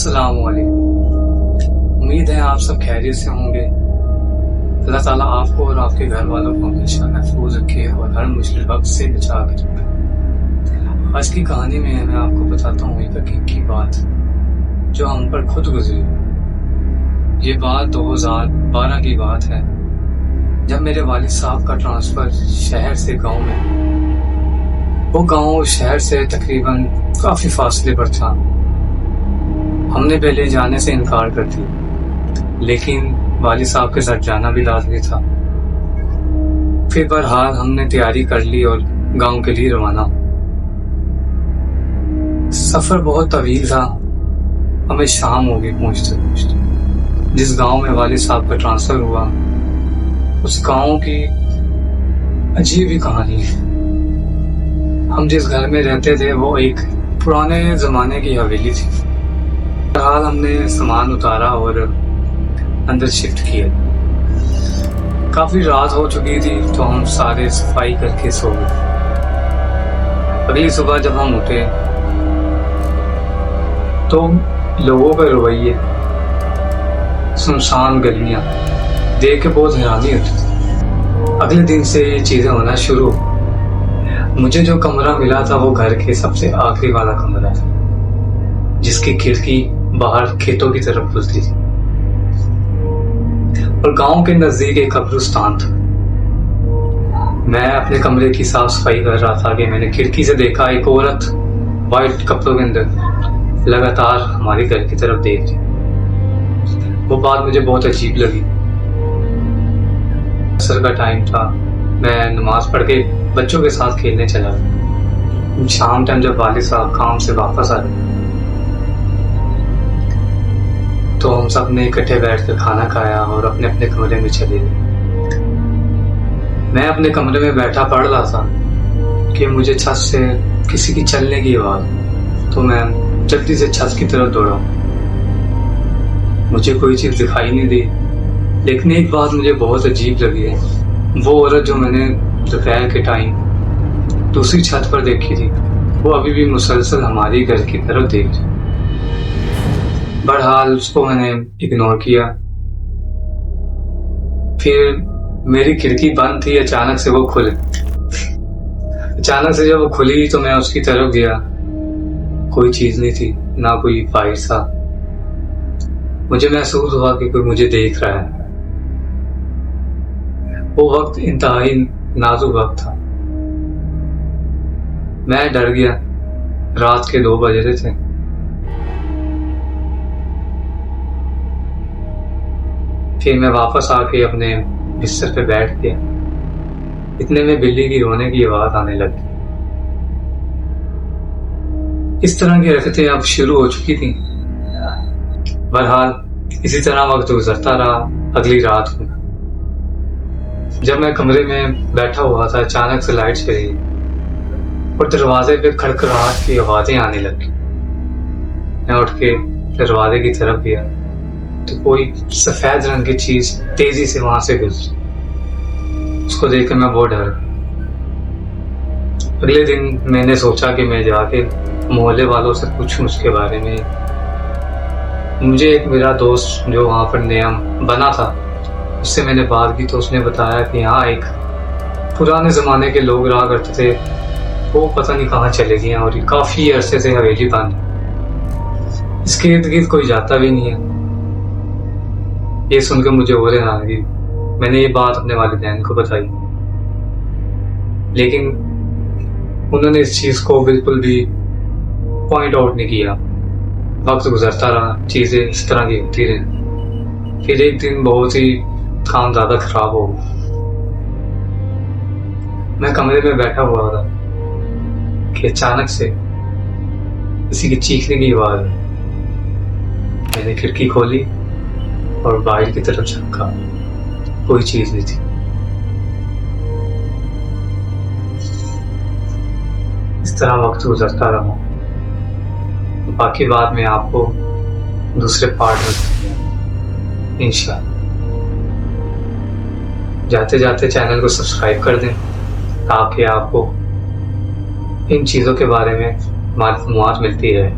अस्सलाम वालेकुम। उम्मीद है आप सब खैरियत से होंगे। अल्लाह ताला आपको और आपके घर वालों को हमेशा महफूज रखे और हर मुश्किल वक्त से बचा के रखे। आज की कहानी में मैं आपको बताता हूँ एक हकीकी बात जो हम पर खुद गुजरी। ये बात 2012 की बात है, जब मेरे वालिद साहब का ट्रांसफर शहर से गांव में। वो गांव शहर से तकरीबन काफी फासले पर था। हमने पहले जाने से इनकार कर दिया, लेकिन वालिद साहब के साथ जाना भी लाजमी था। फिर बहरहाल हमने तैयारी कर ली और गांव के लिए रवाना। सफर बहुत तवील था, हमें शाम हो गई पहुंचते पहुंचते। जिस गांव में वालिद साहब का ट्रांसफर हुआ, उस गांव की अजीब ही कहानी है। हम जिस घर में रहते थे वो एक पुराने जमाने की हवेली थी। बहरहाल हमने सामान उतारा और अंदर शिफ्ट किया। काफी रात हो चुकी थी तो हम सारे सफाई करके सो गए। अगली सुबह जब हम उठे तो लोगों का रवैये, सुनसान गलियां देख के बहुत हैरानी होती थी। अगले दिन से ये चीजें होना शुरू। मुझे जो कमरा मिला था वो घर के सबसे आखिरी वाला कमरा था, जिसकी खिड़की बाहर खेतों की तरफ खुलती थी और गांव के नजदीक एक कब्रिस्तान था। मैं अपने कमरे की साफ सफाई कर रहा था कि मैंने खिड़की से देखा एक औरत वाइट कपड़ों के अंदर लगातार हमारे घर की तरफ देख रही। वो बात मुझे बहुत अजीब लगी। असर का टाइम था, मैं नमाज पढ़ के बच्चों के साथ खेलने चला गया। शाम टाइम जब वालिद साहब काम से वापस आए तो हम सब ने इकट्ठे बैठ कर खाना खाया और अपने अपने कमरे में चले गए। मैं अपने कमरे में बैठा पढ़ रहा था कि मुझे छत से किसी की चलने की आवाज, तो मैं जल्दी से छत की तरफ दौड़ा। मुझे कोई चीज दिखाई नहीं दी, लेकिन एक बात मुझे बहुत अजीब लगी है। वो औरत जो मैंने दोपहर के टाइम दूसरी छत पर देखी थी, वो अभी भी मुसलसल हमारी घर की तरफ देख रही। बहरहाल उसको मैंने इग्नोर किया। फिर मेरी खिड़की बंद थी, अचानक से वो खुली। अचानक से जब वो खुली तो मैं उसकी तरफ गया। कोई चीज नहीं थी, ना कोई फाइल था। मुझे महसूस हुआ कि कोई मुझे देख रहा है। वो वक्त इंतहाई नाजुक वक्त था। मैं डर गया। रात के 2 बज रहे थे। फिर मैं वापस आके अपने बिस्तर पे बैठ गया। इतने में बिल्ली की रोने की आवाज आने लगी। इस तरह की हरकतें अब शुरू हो चुकी थी। बहरहाल इसी तरह वक्त गुजरता रहा। अगली रात को जब मैं कमरे में बैठा हुआ था, अचानक से लाइट चली और दरवाजे पे खड़खड़ाहट की आवाजें आने लगी। मैं उठ के दरवाजे की तरफ गया तो कोई सफेद रंग की चीज तेजी से वहां से गुजरी। उसको देखकर मैं बहुत डर। अगले दिन मैंने सोचा कि मैं जाके मोहल्ले वालों से पूछूं उसके बारे में। मुझे एक मेरा दोस्त जो वहां पर नया बना था, उससे मैंने बात की तो उसने बताया कि यहाँ एक पुराने जमाने के लोग रहा करते थे, वो पता नहीं कहाँ चले गए और काफी अरसे से हवेली बंद। इसके इर्द गिर्द कोई जाता भी नहीं है। ये सुनकर मुझे और हैरानगी। मैंने ये बात अपने वालिदैन को बताई, लेकिन उन्होंने इस चीज को बिल्कुल भी पॉइंट आउट नहीं किया। वक्त गुजरता रहा, चीजें इस तरह की होती रही। फिर एक दिन बहुत ही काम ज्यादा खराब हो गया। मैं कमरे में बैठा हुआ था कि अचानक से किसी की चीखने की आवाज। मैंने खिड़की खोली और बाहर की तरफ झांका। कोई चीज नहीं थी। इस तरह वक्त गुजरता रहा। बाकी बात मैं आपको दूसरे पार्ट में बताऊंगा इंशाअल्लाह। जाते जाते चैनल को सब्सक्राइब कर दें ताकि आपको इन चीज़ों के बारे में मालूमात मिलती है।